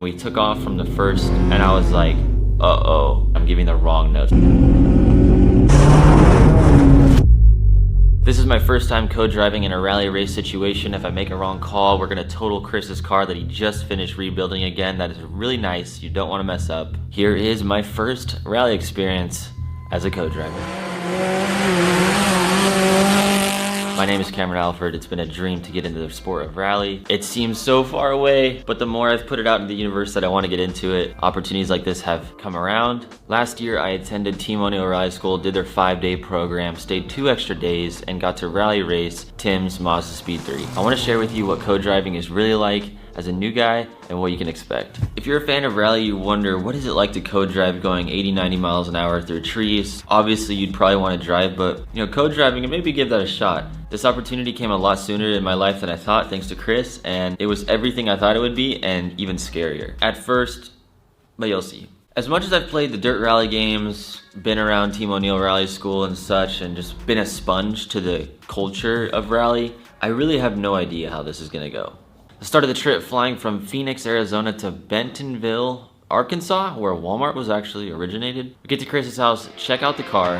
We took off from the first, and I was like, uh-oh, I'm giving the wrong notes. This is my first time co-driving in a rally race situation. If I make a wrong call, we're gonna total Chris's car that he just finished rebuilding again. That is really nice, you don't wanna mess up. Here is my first rally experience as a co-driver. My name is Cameron Alford. It's been a dream to get into the sport of rally. It seems so far away, but the more I've put it out in the universe that I want to get into it, opportunities like this have come around. Last year, I attended Team O'Neill Rally School, did their 5-day program, stayed 2 extra days, and got to rally race Tim's Mazda Speed 3. I want to share with you what co-driving is really like as a new guy and what you can expect. If you're a fan of rally, you wonder, what is it like to co-drive going 80, 90 miles an hour through trees? Obviously, you'd probably want to drive, but co-driving, and maybe give that a shot. This opportunity came a lot sooner in my life than I thought, thanks to Chris, and it was everything I thought it would be, and even scarier. At first, but you'll see. As much as I've played the dirt rally games, been around Team O'Neill Rally School and such, and just been a sponge to the culture of rally, I really have no idea how this is gonna go. The start of the trip, flying from Phoenix, Arizona to Bentonville, Arkansas, where Walmart was actually originated. We get to Chris's house, check out the car.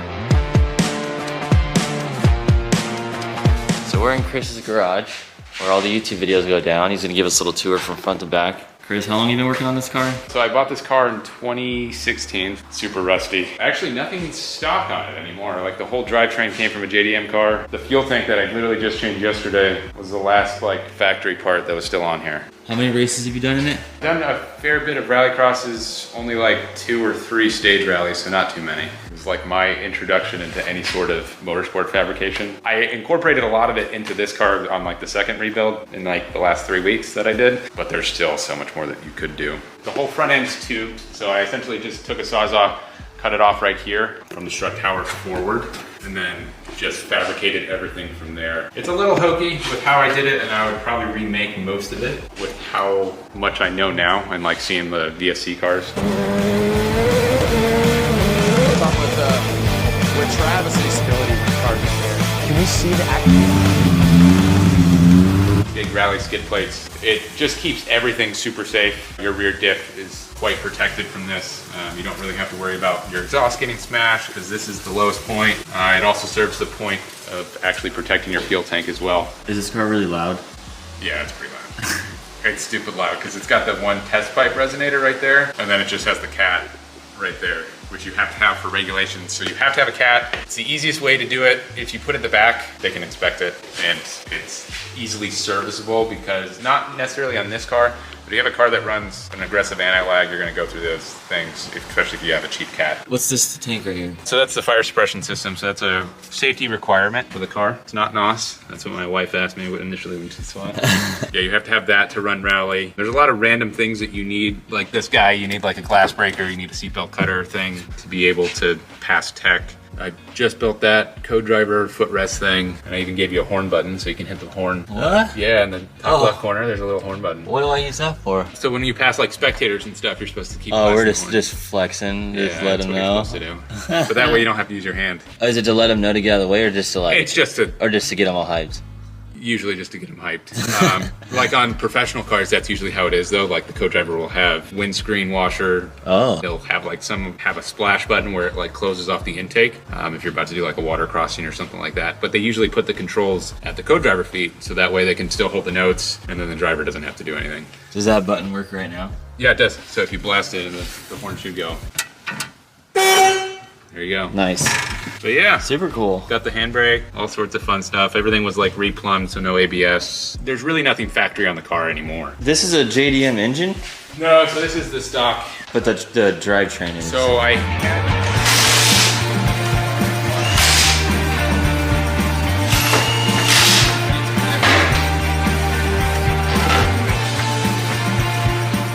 So we're in Chris's garage, where all the YouTube videos go down. He's gonna give us a little tour from front to back. Chris, how long have you been working on this car? So I bought this car in 2016, super rusty. Actually, nothing's stock on it anymore. Like the whole drivetrain came from a JDM car. The fuel tank that I literally just changed yesterday was the last factory part that was still on here. How many races have you done in it? Done a fair bit of rally crosses, only 2 or 3 stage rallies, so not too many. It was like my introduction into any sort of motorsport fabrication. I incorporated a lot of it into this car on the second rebuild in the last 3 weeks that I did, but there's still so much more that you could do. The whole front end's tubed, so I essentially just took a Sawzall, cut it off right here from the strut towers forward, and then just fabricated everything from there. It's a little hokey with how I did it, and I would probably remake most of it with how much I know now and seeing the VSC cars. With Travis's ability with cars there. Can we see the Big rally skid plates. It just keeps everything super safe. Your rear diff is quite protected from this. You don't really have to worry about your exhaust getting smashed because this is the lowest point. It also serves the point of actually protecting your fuel tank as well. Is this car really loud? Yeah, it's pretty loud. It's stupid loud because it's got the one test pipe resonator right there, and then it just has the cat right there, which you have to have for regulations. So you have to have a cat. It's the easiest way to do it. If you put it in the back, they can inspect it, and it's easily serviceable because not necessarily on this car, but if you have a car that runs an aggressive anti-lag, you're gonna go through those things, especially if you have a cheap cat. What's this tank right here? So that's the fire suppression system. So that's a safety requirement for the car. It's not NOS. That's what my wife asked me initially when she saw it. Yeah, you have to have that to run rally. There's a lot of random things that you need. Like this guy, you need a glass breaker, you need a seatbelt cutter thing to be able to pass tech. I just built that co-driver footrest thing, and I even gave you a horn button so you can hit the horn. What? Yeah, in the top left corner, there's a little horn button. What do I use that for? So when you pass spectators and stuff, you're supposed to keep. Oh, we're just flexing, just let them know. That's what you're supposed to do. But that way you don't have to use your hand. Is it to let them know to get out of the way, or just to It's just to. or just to get them all hyped? Usually just to get them hyped. On professional cars, that's usually how it is though. The co-driver will have windscreen washer. Oh. They'll have some have a splash button where it closes off the intake if you're about to do a water crossing or something like that. But they usually put the controls at the co-driver feet so that way they can still hold the notes and then the driver doesn't have to do anything. Does that button work right now? Yeah, it does. So if you blast it, the horn should go. There you go. Nice. But yeah. Super cool. Got the handbrake, all sorts of fun stuff. Everything was replumbed, so no ABS. There's really nothing factory on the car anymore. This is a JDM engine? No, so this is the stock. But the drivetrain is. So I had...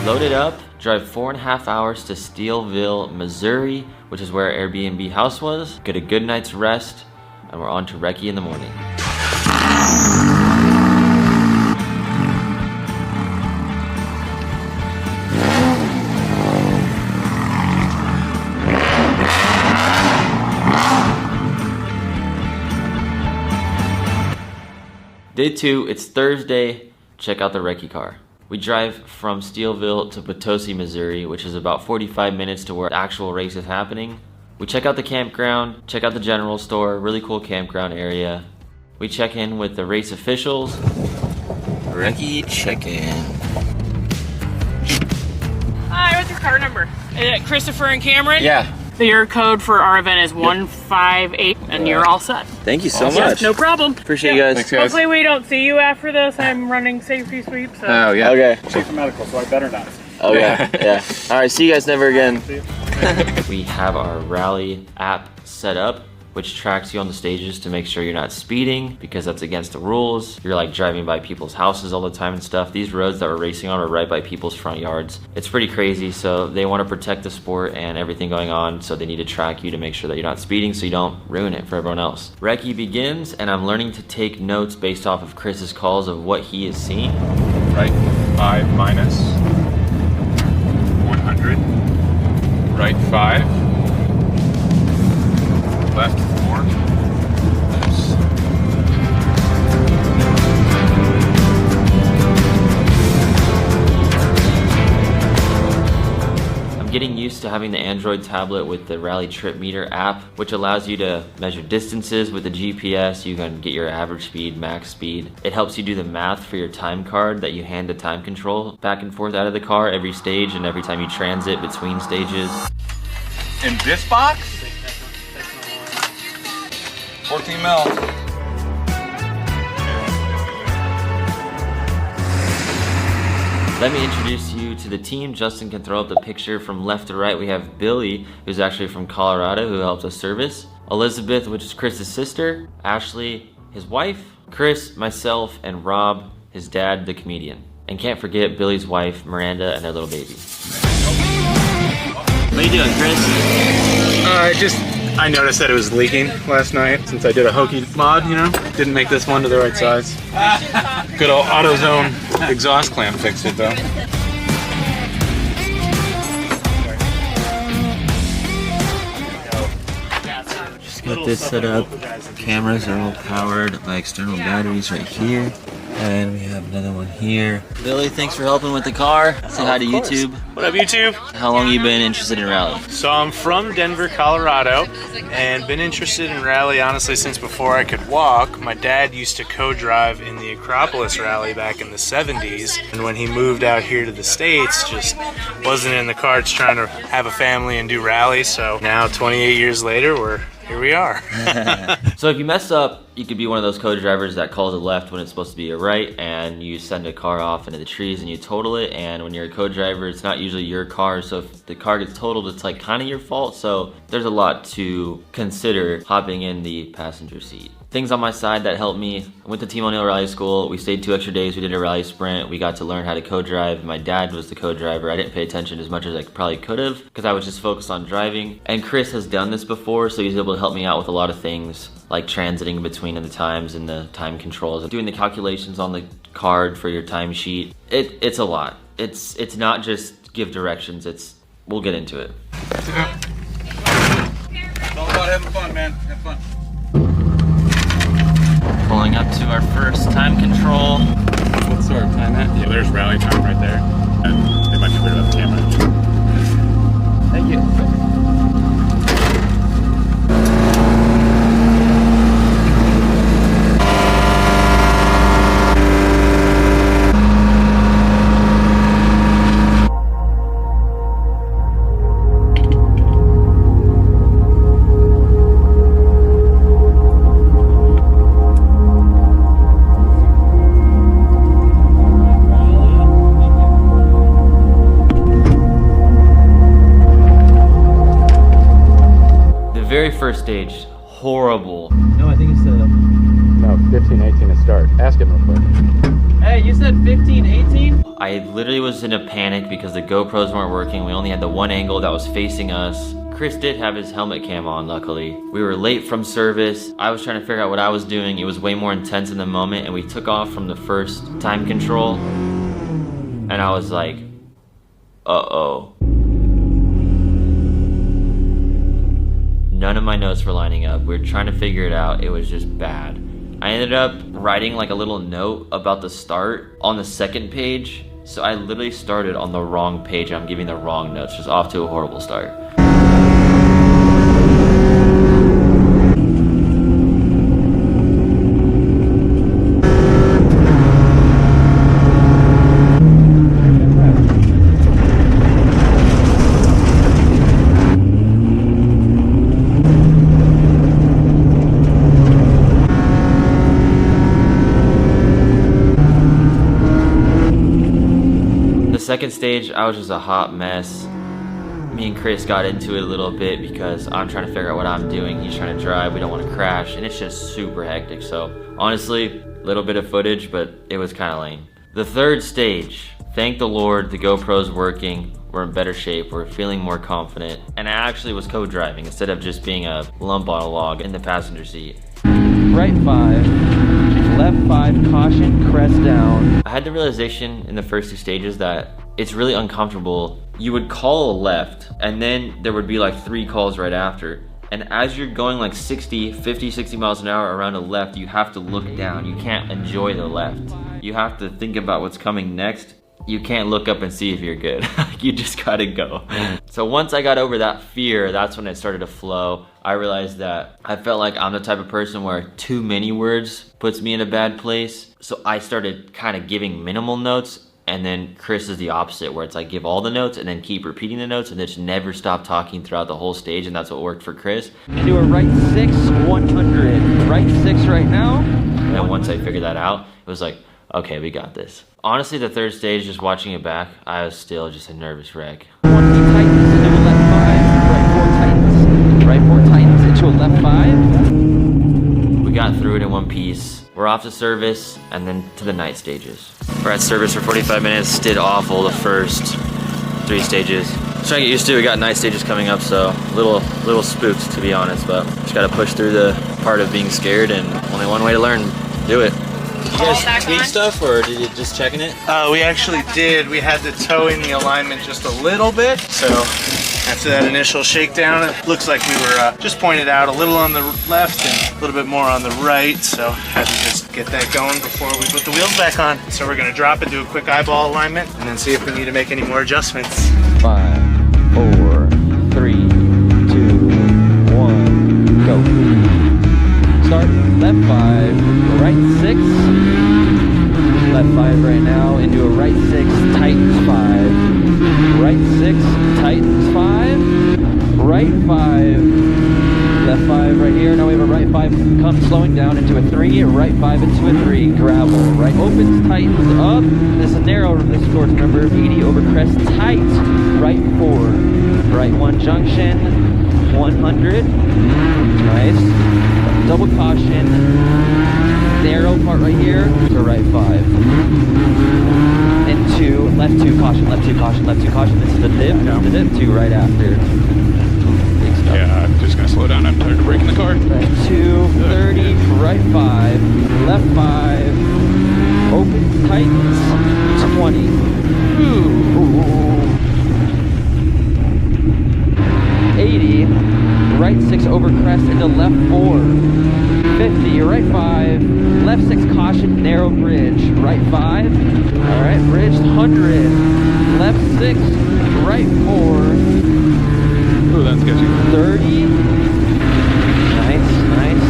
Load it up, drive 4.5 hours to Steelville, Missouri, which is where our Airbnb house was. Get a good night's rest, and we're on to Recce in the morning. Day 2, it's Thursday. Check out the Recce car. We drive from Steelville to Potosi, Missouri, which is about 45 minutes to where the actual race is happening. We check out the campground, check out the general store, really cool campground area. We check in with the race officials. Recce, check in. Hi, what's your car number? Is it Christopher and Cameron? Yeah. Your code for our event is 158, and you're all set. Thank you so Yes, much. no problem. Appreciate you guys. Thanks, guys. Hopefully we don't see you after this. I'm running safety sweep, so. Oh, yeah. Okay. Chief of medical, so I better not. Okay. Yeah. All right. See you guys never again. We have our rally app set up, which tracks you on the stages to make sure you're not speeding, because that's against the rules. You're like driving by people's houses all the time and stuff. These roads that we're racing on are right by people's front yards. It's pretty crazy, so they want to protect the sport and everything going on, so they need to track you to make sure that you're not speeding so you don't ruin it for everyone else. Recce begins, and I'm learning to take notes based off of Chris's calls of what he is seeing. Right 5 minus 100. Right 5. Left 4. Oops. I'm getting used to having the Android tablet with the Rally Trip Meter app, which allows you to measure distances with the GPS. You can get your average speed, max speed. It helps you do the math for your time card that you hand to time control back and forth out of the car every stage and every time you transit between stages. In this box? 14 mil. Let me introduce you to the team. Justin can throw up the picture. From left to right, we have Billy, who's actually from Colorado, who helps us service. Elizabeth, which is Chris's sister. Ashley, his wife. Chris, myself, and Rob, his dad, the comedian. And can't forget Billy's wife, Miranda, and their little baby. What are you doing, Chris? I noticed that it was leaking last night since I did a hokey mod, you know? Didn't make this one to the right size. Good old AutoZone exhaust clamp fixed it though. Just got this set up. Cameras are all powered by external batteries right here. And we have another one here. Billy, thanks for helping with the car. Say hi to YouTube. What up, YouTube? How long you been interested in rally? So I'm from Denver, Colorado, and been interested in rally honestly since before I could walk. My dad used to co-drive in the Acropolis rally back in the 70s, and when he moved out here to the States, just wasn't in the cards trying to have a family and do rally. So now 28 years later, here we are. So if you mess up, you could be one of those co-drivers that calls a left when it's supposed to be a right, and you send a car off into the trees and you total it. And when you're a co-driver, it's not usually your car, so if the car gets totaled, it's like kind of your fault. So there's a lot to consider hopping in the passenger seat. Things on my side that helped me: I went to Team O'Neill Rally School. We stayed 2 extra days. We did a rally sprint. We got to learn how to co-drive. My dad was the co-driver. I didn't pay attention as much as I probably could have because I was just focused on driving. And Chris has done this before, so he's able to help me out with a lot of things like transiting between the times and the time controls and doing the calculations on the card for your timesheet. It's a lot. It's not just give directions. We'll get into it. It's all about having fun, man. Have fun. Pulling up to our first time control. What's our time at? Yeah, there's rally time right there. And they might be weird about the camera. Thank you. Very first stage, horrible. No, I think it's No, 15, 18 to start. Ask him real quick. Hey, you said 15, 18? I literally was in a panic because the GoPros weren't working. We only had the one angle that was facing us. Chris did have his helmet cam on, luckily. We were late from service. I was trying to figure out what I was doing. It was way more intense in the moment, and we took off from the first time control. And I was like, uh-oh. None of my notes were lining up. We were trying to figure it out. It was just bad. I ended up writing like a little note about the start on the second page, So I literally started on the wrong page. I'm giving the wrong notes, just off to a horrible start. Second stage, I was just a hot mess. Me and Chris got into it a little bit because I'm trying to figure out what I'm doing. He's trying to drive, we don't want to crash, and it's just super hectic. So honestly, a little bit of footage, but it was kind of lame. The third stage, thank the Lord, the GoPro's working. We're in better shape, we're feeling more confident. And I actually was co-driving instead of just being a lump on a log in the passenger seat. Right 5, left 5, caution, crest down. I had the realization in the first 2 stages that it's really uncomfortable. You would call a left and then there would be like 3 calls right after. And as you're going like 60 miles an hour around a left, you have to look down. You can't enjoy the left. You have to think about what's coming next. You can't look up and see if you're good. You just gotta go. So once I got over that fear, that's when it started to flow. I realized that I felt like I'm the type of person where too many words puts me in a bad place. So I started kind of giving minimal notes, and then Chris is the opposite, where it's like give all the notes and then keep repeating the notes and just never stop talking throughout the whole stage, and that's what worked for Chris. Do a right 6, 100. Right 6 right now. And then once I figured that out, it was like, okay, we got this. Honestly, the third stage, just watching it back, I was still just a nervous wreck. 1 feet tightens into a left 5, right 4 tightens. Right 4 tightens into a left 5. We got through it in one piece. We're off to service and then to the night stages. We're at service for 45 minutes, did awful the first 3 stages. Just trying to get used to it. We got night stages coming up, so a little spooked to be honest, but just gotta push through the part of being scared, and only one way to learn, do it. You guys tweak stuff, or did you just checking it? We actually did. We had to toe in the alignment just a little bit. So after that initial shakedown, it looks like we were just pointed out a little on the left and a little bit more on the right. So had to just get that going before we put the wheels back on. So we're gonna drop and do a quick eyeball alignment and then see if we need to make any more adjustments. 5, 4, 3, 2, 1, go. Start, left 5, right 6, left 5 right now, into a right 6, tightens 5, right 6, tightens 5, right 5, left 5 right here, now we have a right 5, comes slowing down into a 3, right 5 into a 3, gravel, right opens, tightens up, this is narrow, this course, remember, 80 over crest, tight, right 4, right 1 junction, 100, nice. Double caution, narrow part right here, to right 5. Into left 2, caution, left 2, caution, left 2, caution. This is the dip, the dip 2 right after. Big stuff. Yeah, I'm just gonna slow down. I'm tired of breaking the car. Right 2, 30, right 5, left 5, open, tightens, 20. Ooh. 80, right 6 over crest into left 4, 50, right 5, left 6 caution, narrow bridge, right 5, all right, bridge 100, left 6, right 4, Ooh, that's sketchy. 30, nice,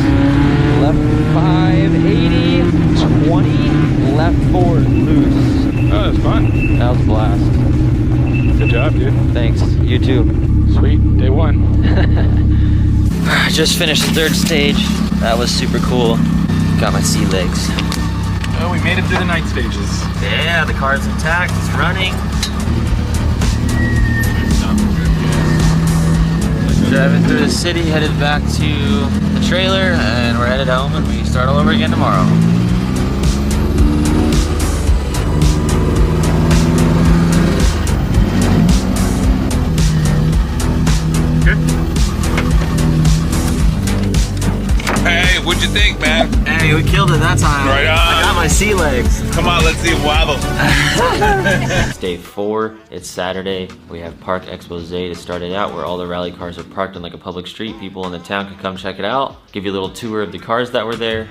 left 5, 80, 20, left 4, loose. Oh, that's fun. That was a blast. Good job, dude. Thanks, you too. Sweet, day 1. I just finished the third stage. That was super cool. Got my sea legs. Oh, we made it through the night stages. Yeah, the car's intact, it's running. Driving through the city, headed back to the trailer, and we're headed home, and we start all over again tomorrow. Hey, what'd you think, man? Hey, we killed it that time. Right on. I got my sea legs. Come on, let's see it wobble. It's day 4, it's Saturday. We have Park Expose to start it out, where all the rally cars are parked on like a public street. People in the town can come check it out. Give you a little tour of the cars that were there.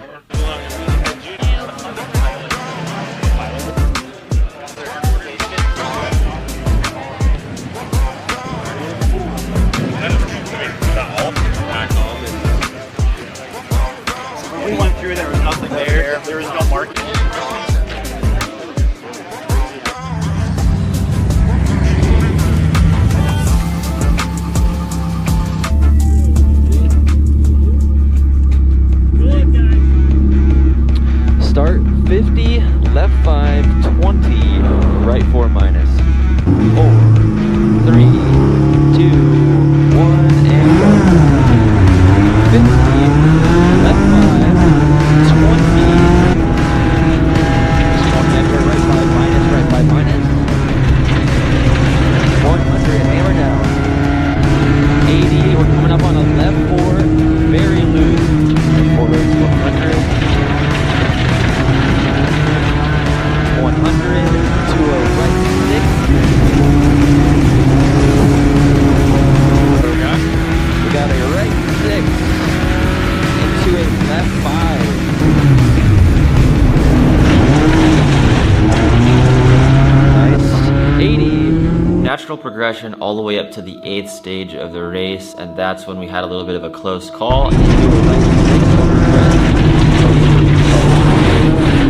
natural progression all the way up to the 8th stage of the race, and that's when we had a little bit of a close call. We're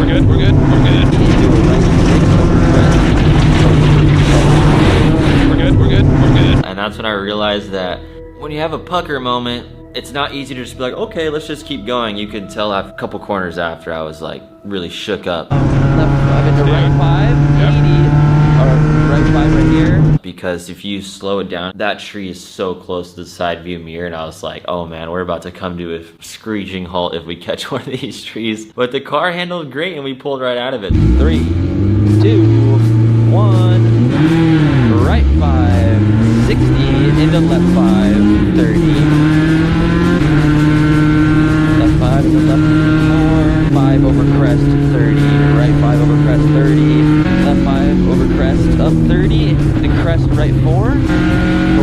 good, we're good, we're good. We're good, we're good, we're good. And that's when I realized that when you have a pucker moment, it's not easy to just be like, okay, let's just keep going. You could tell after a couple corners after I was like really shook up. Left 5 into right 5, 80. Or right 5 right here. Because if you slow it down, that tree is so close to the side view mirror, and I was like, oh man, we're about to come to a screeching halt if we catch one of these trees. But the car handled great and we pulled right out of it. 3, 2, 1. Right 5, 60 into left 5, 30. Left 5 into left 4, 5 over crest, 30. Right 5 over crest, 30. Left 5 over crest, up 30. The crest right 4.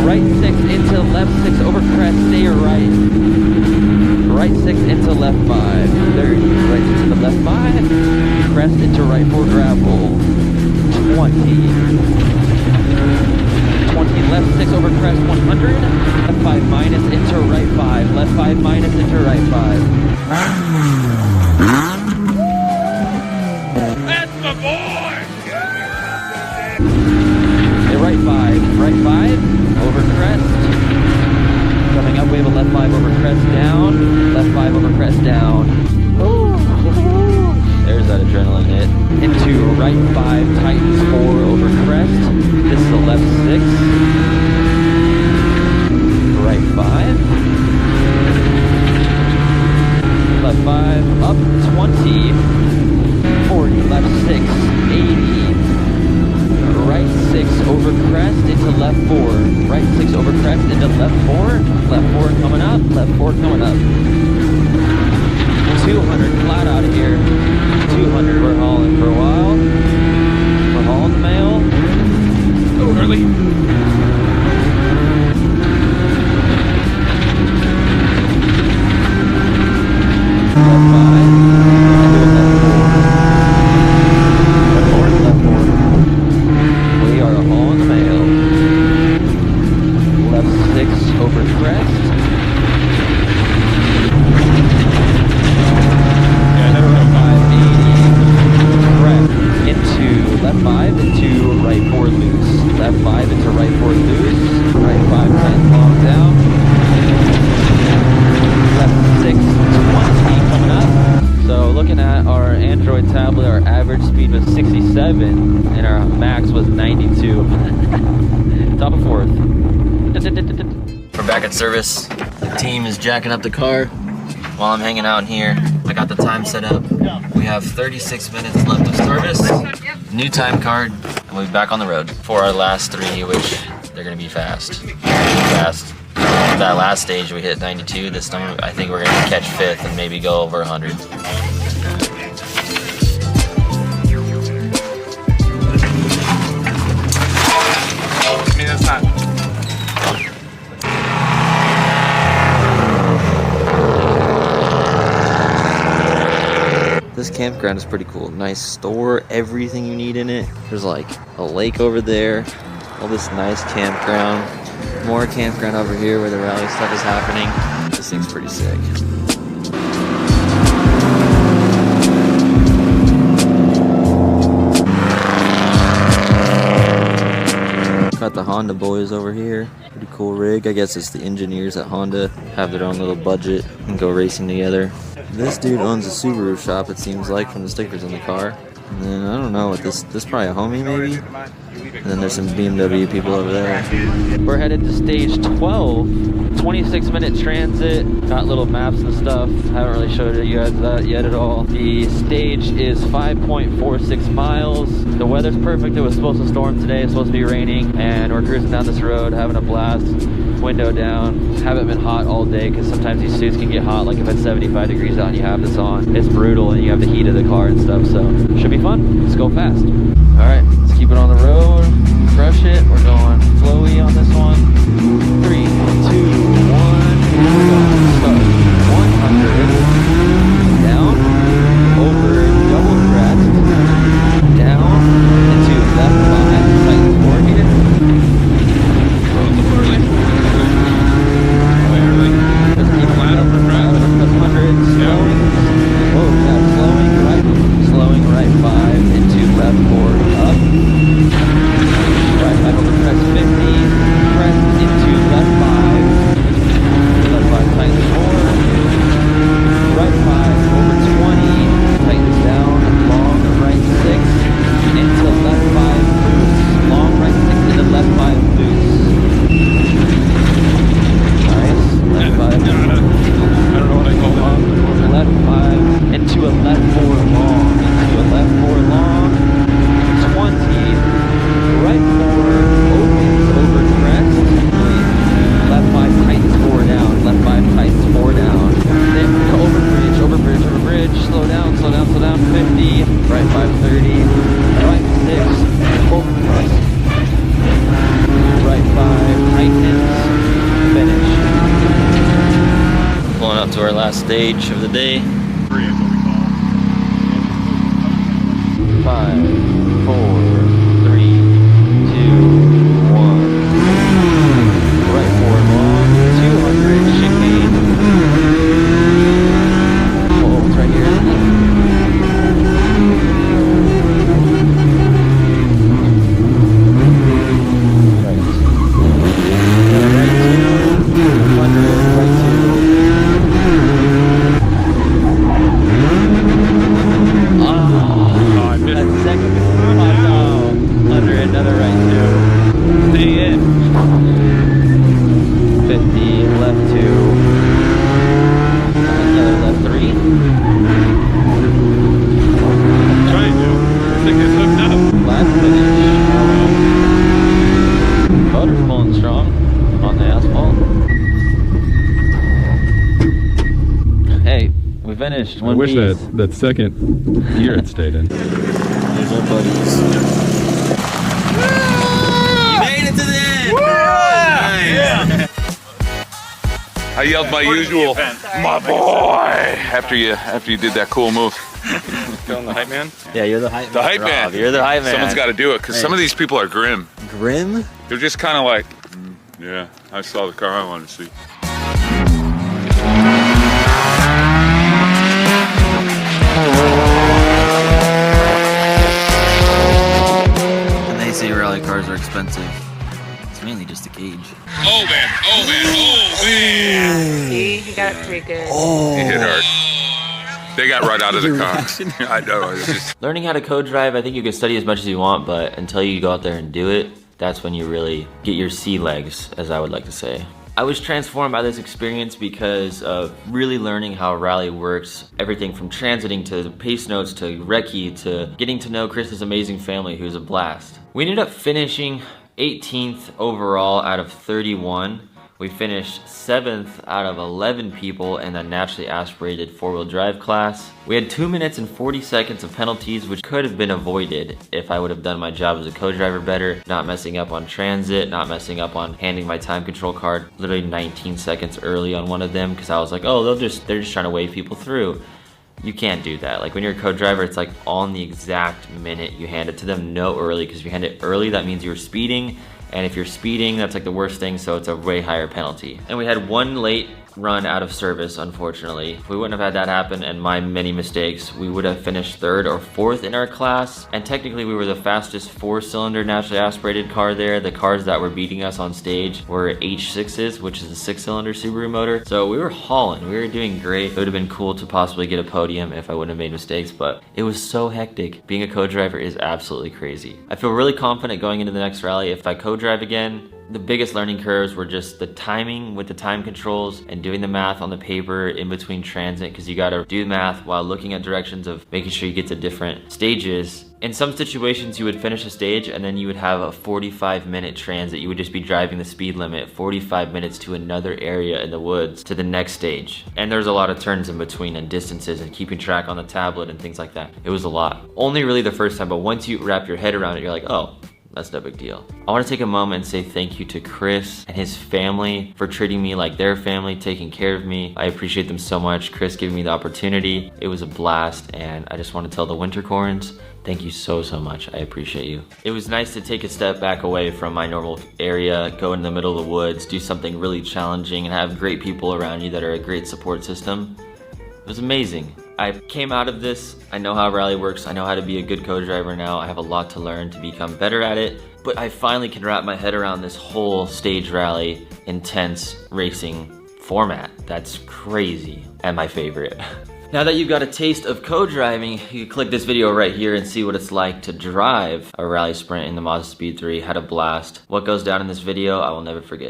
Right 6 into left 6 over crest, stay right. Right 6 into left 5, 30. Right 6 into left 5. Crest into right 4 gravel, 20. 20, left 6 over crest, 100. Left 5 minus into right 5. Left 5 minus into right 5. That's the boy! Right 5, right 5, over crest. Coming up, we have a left 5 over crest down. Left 5 over crest down. There's that adrenaline hit. Into right 5, tightens 4 over crest. This is the left 6. Right 5. Left 5, up 20. 40, left 6, 80. Right 6 over crest into left 4. Right 6 over crest into left 4. Left 4 coming up. Left 4 coming up. 200 flat out of here. 200 we're hauling for a while. We're hauling the mail. Oh, early. Left 5. Over crest. Yeah, never know. 580. Crest. Into left 5 into right 4 loose. Left 5 into right 4 loose. Right 5 tight long down. Left 6 20 coming up. So looking at our Android tablet, our average speed was 67 and our max was 92. Top of 4th. We're back at service. The team is jacking up the car while I'm hanging out in here. I got the time set up. We have 36 minutes left of service. New time card, and we'll be back on the road for our last 3, which they're gonna be fast. Fast. That last stage we hit 92. This time I think we're gonna catch 5th and maybe go over 100. I mean, that's not... This campground is pretty cool. Nice store, everything you need in it. There's like a lake over there, all this nice campground. More campground over here where the rally stuff is happening. This thing's pretty sick. Got the Honda boys over here. Pretty cool rig. I guess it's the engineers at Honda have their own little budget and go racing together. This dude owns a Subaru shop, it seems like, from the stickers on the car. And then I don't know what this is probably a homie maybe. And then there's some BMW people over there. We're headed to stage 12, 26-minute transit. Got little maps and stuff. Haven't really showed you guys that yet at all. The stage is 5.46 miles. The weather's perfect. It was supposed to storm today. It's supposed to be raining. And we're cruising down this road, having a blast. Window down. Haven't been hot all day because sometimes these suits can get hot. Like if it's 75 degrees out and you have this on, it's brutal and you have the heat of the car and stuff. So should be fun. Let's go fast. All right, let's keep it on the road. Crush it. We're going flowy on this one. 3, 2, 1. We're going start. 100. Down. Over double crest. Down. Into left 5. Tighten 4 here. Last stage of the day. 3 is what we call it. 5, 4, 3, 2, 1. Right forward long, 200 chicane. Oh, it's right here. Right. Right 2, 100, right 2. Oh, I missed That second, oh no, under another right two. Stay in. 50, left two. Another left three. trying to. I think it's hooked up. Last finish. Motor's pulling strong on the asphalt. Hey, we finished. I One wish piece. that second gear had stayed in. There's our buddies. Made it to the end! I yelled my usual, my boy, after you did that cool move. Feeling the hype man? Yeah, you're the hype man. The hype man. Rob, you're the hype man. Someone's got to do it because some of these people are grim. Grim? They're just kind of like, yeah, I saw the car I wanted to see. When they say rally cars are expensive, it's mainly just a cage. Oh man, oh man, oh man. See, he got it pretty good. He hit hard. They got right out of the car. I know. It's just... Learning how to co-drive, I think you can study as much as you want, but until you go out there and do it, that's when you really get your sea legs, as I would like to say. I was transformed by this experience because of really learning how rally works. Everything from transiting to pace notes to recce to getting to know Chris's amazing family, who's a blast. We ended up finishing 18th overall out of 31. We finished 7th out of 11 people in the naturally aspirated four-wheel drive class. We had 2 minutes and 40 seconds of penalties, which could have been avoided if I would have done my job as a co-driver better, not messing up on transit, not messing up on handing my time control card literally 19 seconds early on one of them, because I was like, oh, they're just trying to wave people through. You can't do that. Like when you're a co-driver, it's like on the exact minute you hand it to them, no early, because if you hand it early, that means you're speeding. And if you're speeding, that's like the worst thing, so it's a way higher penalty. And we had one late run out of service, unfortunately. If we wouldn't have had that happen and my many mistakes, we would have finished 3rd or 4th in our class. And technically we were the fastest 4-cylinder naturally aspirated car there. The cars that were beating us on stage were H6s, which is a 6-cylinder Subaru motor. So we were hauling, we were doing great. It would have been cool to possibly get a podium if I wouldn't have made mistakes, but it was so hectic. Being a co-driver is absolutely crazy. I feel really confident going into the next rally. If I co-drive again, the biggest learning curves were just the timing with the time controls and doing the math on the paper in between transit, because you gotta do the math while looking at directions of making sure you get to different stages. In some situations you would finish a stage and then you would have a 45-minute transit. You would just be driving the speed limit 45 minutes to another area in the woods to the next stage. And there's a lot of turns in between and distances and keeping track on the tablet and things like that. It was a lot. Only really the first time, but once you wrap your head around it, you're like, oh, that's no big deal. I want to take a moment and say thank you to Chris and his family for treating me like their family, taking care of me. I appreciate them so much. Chris giving me the opportunity. It was a blast, and I just want to tell the Wintercorns, thank you so much. I appreciate you. It was nice to take a step back away from my normal area, go in the middle of the woods, do something really challenging, and have great people around you that are a great support system. It was amazing. I came out of this, I know how rally works, I know how to be a good co-driver now, I have a lot to learn to become better at it, but I finally can wrap my head around this whole stage rally, intense racing format. That's crazy, and my favorite. Now that you've got a taste of co-driving, you can click this video right here and see what it's like to drive a rally sprint in the Mazda Speed 3. Had a blast. What goes down in this video, I will never forget.